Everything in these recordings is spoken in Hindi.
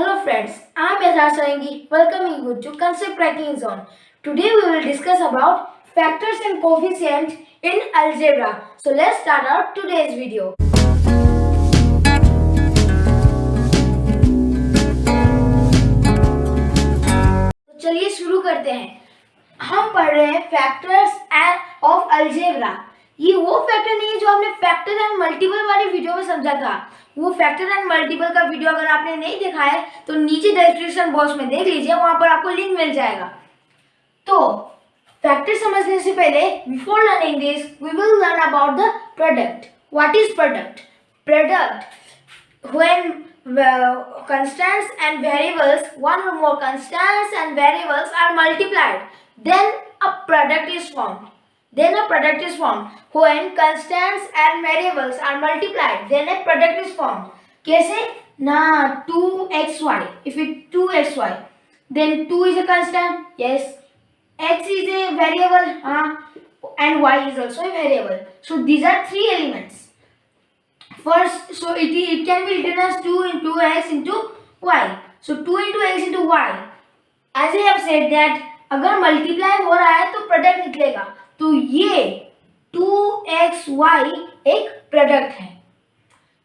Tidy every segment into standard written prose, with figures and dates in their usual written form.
Hello friends, I am Yasar Sarangi welcoming you to Concept Cracking Zone. Today we will discuss about factors and coefficients in algebra. So let's start our today's video. तो चलिए शुरू करते हैं। हम पढ़ रहे हैं फैक्टर्स ऑफ अलजेब्रा। ये वो फैक्टर नहीं है जो आपने फैक्टर एंड मल्टीपल वाली वीडियो में समझा था। वो फैक्टर एंड मल्टीपल का वीडियो अगर आपने नहीं देखा है तो नीचे डिस्क्रिप्शन बॉक्स में देख लीजिए, वहां पर आपको लिंक मिल जाएगा। तो फैक्टर समझने से पहले before learning this we will learn about the product. What is product? Product when constants and variables, one or more constants and variables are multiplied, then a product is formed. When constants and variables are multiplied, then a product is formed. कैसे ना 2xy, if it 2xy, then 2 is a constant, yes, x is a variable, and y is also a variable. So these are three elements. First, so it can be written as 2 into x into y. So 2 into x into y. As I have said that अगर मल्टीप्लाई हो रहा है तो प्रोडक्ट निकलेगा, तो ये 2xy एक प्रोडक्ट है।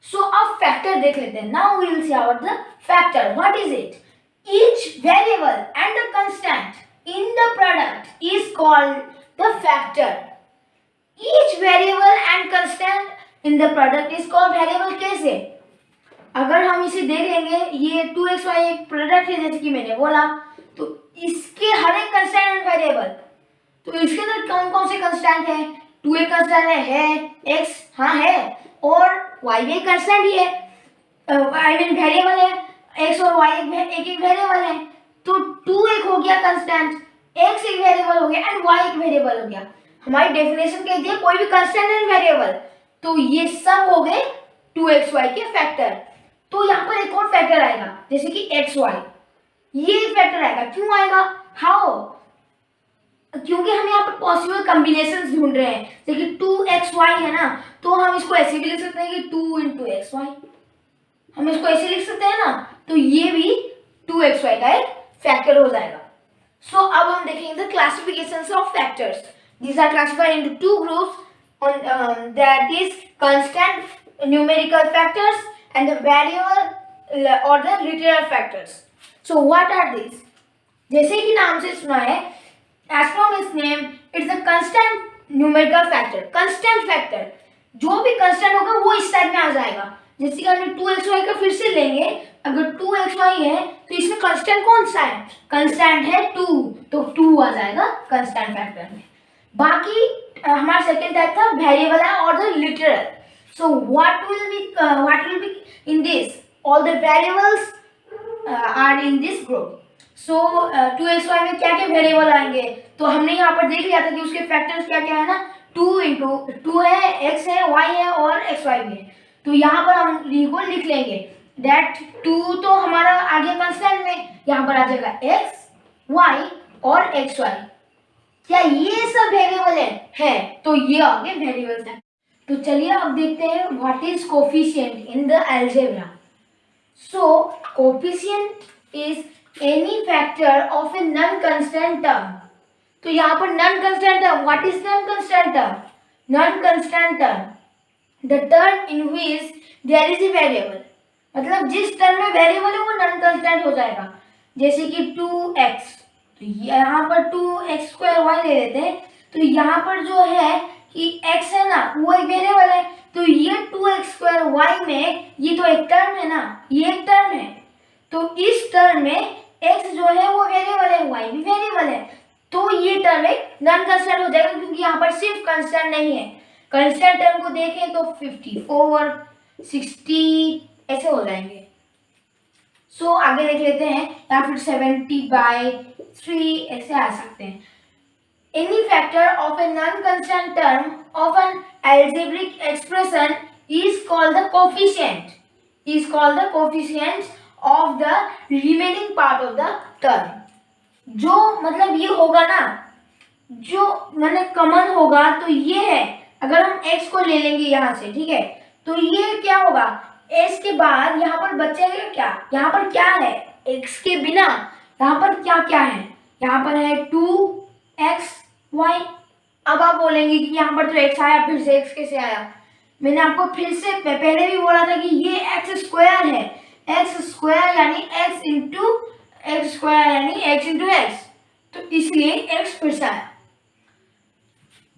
सो अब फैक्टर देख लेते हैं। Now we will see about the factor. What is it? Each variable and the constant in the product is called the factor. Each variable and constant in the product is called variable. कैसे? अगर हम इसे देख लेंगे, ये 2xy एक प्रोडक्ट है जैसे कि मैंने बोला, तो इसके हर एक कंस्टेंट एंड वेरिएबल, तो इसके अंदर कौन कौन से कंस्टेंट है? 2 एक कंस्टेंट है, x हाँ है, और y भी एक कंस्टेंट ही है, आई मीन वेरिएबल है, x और y एक एक वेरिएबल है। तो 2 एक हो गया कंस्टेंट, x एक वेरिएबल हो गया एंड y एक वेरिएबल हो गया। हमारी डेफिनेशन कहती है कोई भी कंस्टेंट एंड वेरिएबल, तो ये सब हो गए 2xy के फैक्टर। तो यहाँ पर एक और फैक्टर आएगा जैसे कि xy, ये एक फैक्टर आएगा। क्यों आएगा? हाउ? क्योंकि हम यहाँ पर पॉसिबल कॉम्बिनेशंस ढूंढ रहे हैं। जैसे कि 2xy है ना, तो हम इसको ऐसे भी लिख सकते हैं कि 2 into xy, हम इसको ऐसे लिख सकते हैं ना, तो ये भी 2xy का एक फैक्टर हो जाएगा। सो अब हम देखेंगे the classifications of factors. These are classified into two groups, that is constant numerical factors and the variable or the literal factors. So what are these? जैसे कि नाम से सुना है, as from its name, it's a constant numerical factor. Constant factor, जो भी constant होगा वो इस टाइप में आ जाएगा। जैसे कि हमने 2xy का फिर से लेंगे, अगर 2xy है तो इसमें constant कौन सा है? constant है 2, तो 2 आ जाएगा constant factor में। बाकी हमारा सेकेंड टाइप था वेरिएबल है और the literal. So what will be in this? All the variables are in this group. So 2xy में क्या क्या वेरिएबल आएंगे? तो हमने यहाँ पर देख लिया था कि उसके फैक्टर्स क्या क्या है ना, 2 into 2 है, x है, y है और xy भी है। तो यहाँ पर हम को लिख लेंगे दैट 2 तो हमारा आ गया कंस्टेंट में, यहाँ पर आ जाएगा x, y और xy। क्या ये सब वेरिएबल है? तो ये आगे वेरिएबल्स है। तो चलिए अब देखते हैं what is coefficient in the algebra. So coefficient is any factor of a non constant term. तो यहाँ पर non constant term, what is non constant term? Non constant term, the term in which there is a variable, मतलब जिस टर्म में वेरिएबल है वो नॉन कांस्टेंट हो जाएगा। जैसे कि 2x, तो यहाँ पर 2x² ले लेते हैं, तो यहाँ पर जो है कि x है ना वो एक वेरिएबल है, तो ये 2x² में ये तो एक टर्म है ना, ये एक टर्म है, तो इस टर्म में x जो है वो वेरिएबल है, y भी वेरिएबल है, तो ये टर्म एक नॉन कांस्टेंट हो जाएगा क्योंकि यहाँ पर सिर्फ कांस्टेंट नहीं है। कांस्टेंट टर्म को देखें तो 54, 60 ऐसे हो जाएंगे। सो आगे देख लेते हैं, या फिर 70/3 ऐसे आ सकते हैं। Any factor of a non-constant term of an algebraic expression is called the coefficient. Is called the coefficient of the remaining part of the term. जो मतलब ये होगा ना, जो मतलब कॉमन होगा, तो ये है, अगर हम x को ले लेंगे यहाँ से, ठीक है, तो ये क्या होगा? x के बाद यहाँ पर बचेगा क्या, यहाँ पर क्या है x के बिना, यहाँ पर क्या क्या है, यहाँ पर है 2xy। अब आप बोलेंगे कि यहाँ पर तो x आया, फिर से x कैसे आया। मैंने आपको फिर से पहले भी बोला था कि ये x स्क्वायर है, x स्क्वायर यानी x इंटू एक्स स्क्वायर यानी x इंटू एक्स, तो इसलिए x फिर से आया।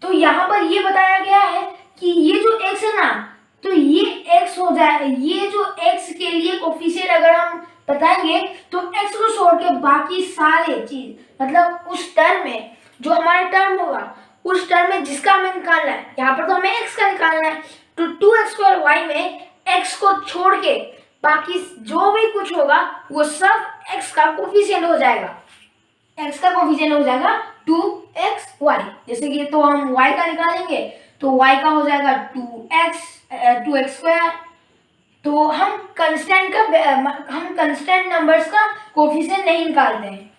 तो यहाँ पर ये बताया गया है कि ये जो x है ना, तो ये x हो जाए, ये जो x के लिए कोफिशिएंट अगर हम बताएंगे तो x को छोड़ के बाकी सारे चीज, मतलब उस टर्म में जो हमारा टर्म होगा, उस टर्म में जिसका हमें निकालना है, यहाँ पर तो हमें x का निकालना है, तो 2x स्क्वायर y में x को छोड़ के बाकी जो भी कुछ होगा वो सब x का कोफिशिएंट हो जाएगा, x का कोफिशिएंट हो जाएगा 2xy। जैसे कि तो हम y का निकालेंगे तो y का हो जाएगा 2x स्क्वायर। तो हम कंस्टेंट नंबर्स का कोफिशिएंट नहीं निकालते हैं,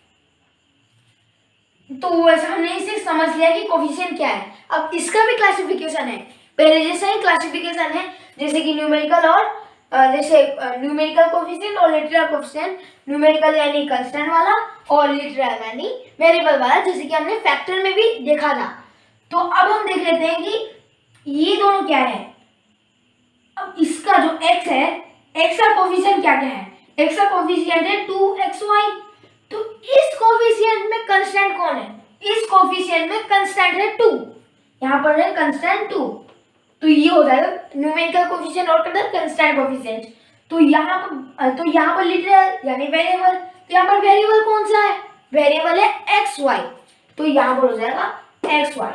तो वैसे हमने इसे समझ लिया कि कोफिशिएंट क्या है। अब इसका भी क्लासिफिकेशन है, पहले जैसा ही क्लासिफिकेशन है, जैसे कि न्यूमेरिकल और जैसे न्यूमेरिकल कोफिशिएंट और लिटरल कोफिशिएंट। न्यूमेरिकल यानी कांस्टेंट वाला और लिटरल यानी वेरिएबल वाला, जैसे कि हमने फैक्टर में भी देखा था। तो अब हम देख लेते हैं कि ये दोनों क्या है। अब इसका जो x है, x का कोफिशिएंट क्या क्या है, x का कोफिशिएंट है 2xy। तो इस कोफिशिएंट में कांस्टेंट कौन है, इस कोफिशिएंट में कांस्टेंट है 2, यहाँ पर है कांस्टेंट 2, तो ये हो जाएगा न्यूमेरिकल कोफिशिएंट और कांस्टेंट कोफिशिएंट। तो यहाँ पर लिटरल यानी वेरिएबल, तो यहाँ पर वेरिएबल कौन सा है, वेरिएबल है xy, तो यहाँ पर हो जाएगा xy।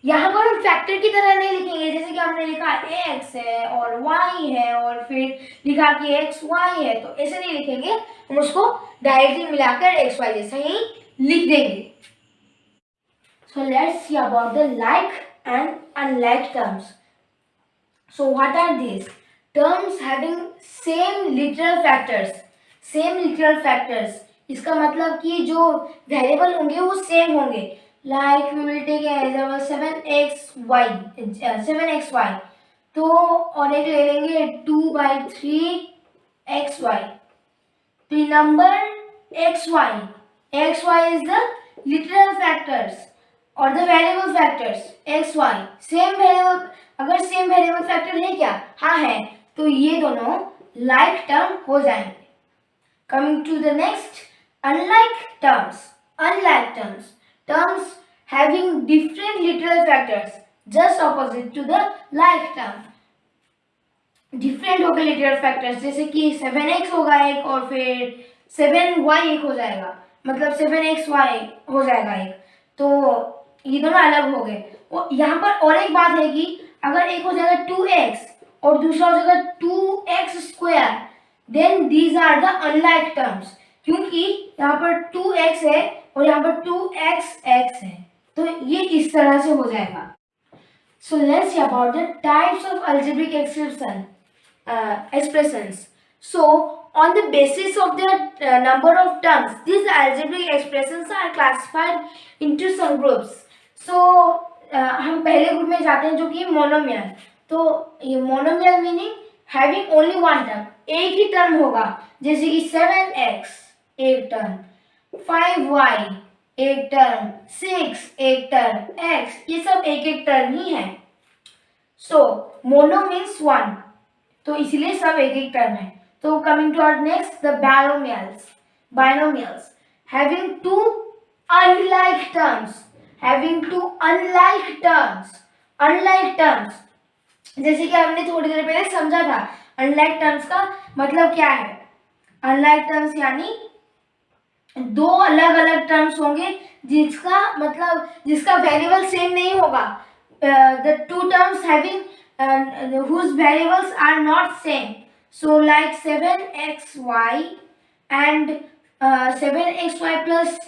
यहाँ पर हम फैक्टर की तरह नहीं लिखेंगे, जैसे कि हमने लिखा x है और y है और फिर लिखा कि xy है, तो ऐसे नहीं लिखेंगे, हम उसको डायरेक्टली मिलाकर xy जैसा ही लिख देंगे। So let's see about the like and unlike terms. So what are these? Terms having same literal factors. Same literal factors. इसका मतलब कि जो वेरिएबल होंगे वो सेम होंगे। Like we will take an example 7xy. तो और एक ले लेंगे 2/3xy. The number xy is the literal factors और the variable factors X Y same variable, अगर सेम वेरिएबल फैक्टर है क्या, हाँ है, तो ये दोनों लाइक टर्म हो जाएंगे। Coming to the next, unlike terms. Unlike terms having different literal factors just opposite to the like term. Different हो गए लिटरल फैक्टर्स, जैसे कि 7x होगा एक और फिर 7y एक हो जाएगा, मतलब 7xy हो जाएगा एक, तो ये दोनों अलग हो गए। और यहाँ पर और एक बात है कि अगर एक हो जाएगा 2x और दूसरा हो जाएगा 2x square, then these are the unlike terms, क्योंकि यहाँ पर 2x है और यहाँ पर 2xx है, तो ये इस तरह से हो जाएगा। So let's see about the types of algebraic expressions. So on the basis of the number of terms, these algebraic expressions are classified into some groups. So हम पहले ग्रुप में जाते हैं जो कि मोनोमियल। तो ये monomial meaning having only one term, एक ही टर्म होगा, जैसे कि 7x एक टर्म, 5y एक टर्म, 6 एक टर्म, x, ये सब एक एक टर्म ही है। सो मोनो मीन्स वन, तो इसलिए सब एक एक टर्म है। तो coming to our next, the binomials having two unlike terms, unlike terms, जैसे कि हमने थोड़ी देर पहले समझा था, अनलाइक टर्म्स का मतलब क्या है। अनलाइक टर्म्स यानी दो अलग अलग टर्म्स होंगे जिसका वेरिएबल सेम नहीं होगा। The two terms having whose variables are not same. So like 7xy and 7xy plus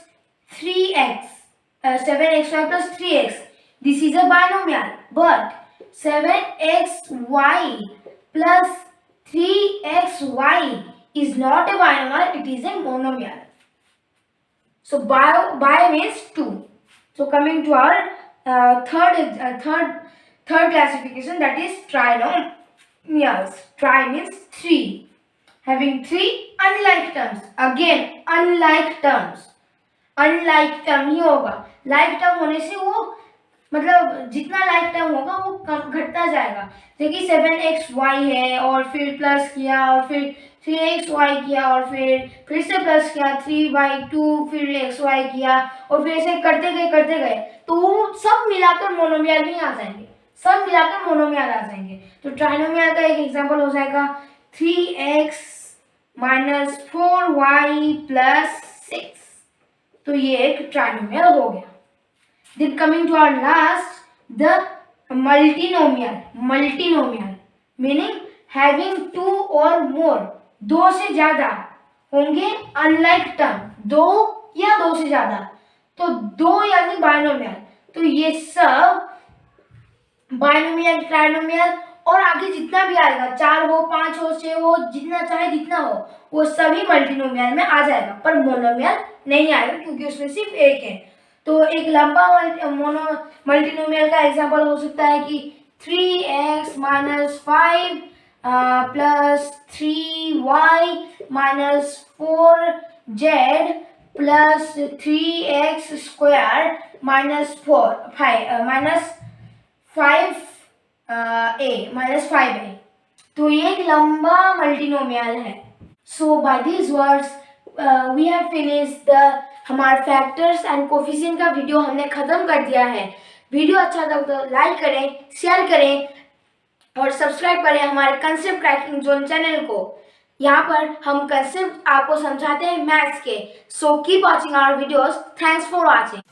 3x, 7xy plus 3x, this is a binomial. But 7xy plus 3xy is not a binomial, it is a monomial. So bi means two. So coming to our third classification, that is Tri means three. Having three unlike terms. Again, unlike terms. Unlike term ही होगा. Like term होने से वो मतलब जितना लाइक टर्म होगा वो कम घटता जाएगा. जैसे 7xy है और फिर प्लस किया और फिर 3xy किया और फिर से प्लस किया 3y2 फिर xy किया और फिर ऐसे करते गए तो वो सब मिलाकर मोनोमियल में आ जाएंगे. सब मिलाकर मोनोमियल आ जाएंगे. तो ट्राइनोमियल का एक एग्जांपल हो जाएगा 3x माइनस 4y प्लस 6. तो ये एक ट्राइनोमियल हो गया. Then coming to our last, the multinomial meaning having two or more, दो से ज्यादा होंगे unlike term, दो या दो से ज्यादा. तो दो यानी बाइनोमियल. तो ये सब बाइनोमियल, ट्राइनोमियल और आगे जितना भी आएगा 4 हो 5 हो 6 हो जितना चाहे जितना हो वो सभी मल्टीनोमियल में आ जाएगा. पर मोनोमियल नहीं आएगा क्योंकि उसमें सिर्फ एक है. तो एक लंबा मल्टीनोमियल का एग्जांपल हो सकता है कि 3x minus 5 plus 3y minus 4z plus 3x square minus 5a. तो ये एक लंबा मल्टीनोमियल है. So by this words we have finished हमारे फैक्टर्स एंड कोफिशिएंट का वीडियो हमने ख़त्म कर दिया है. वीडियो अच्छा लगा तो लाइक करें, शेयर करें और सब्सक्राइब करें हमारे कंसेप्ट क्रैकिंग जोन चैनल को. यहाँ पर हम कंसेप्ट आपको समझाते हैं मैथ्स के. So keep watching our videos. Thanks for watching.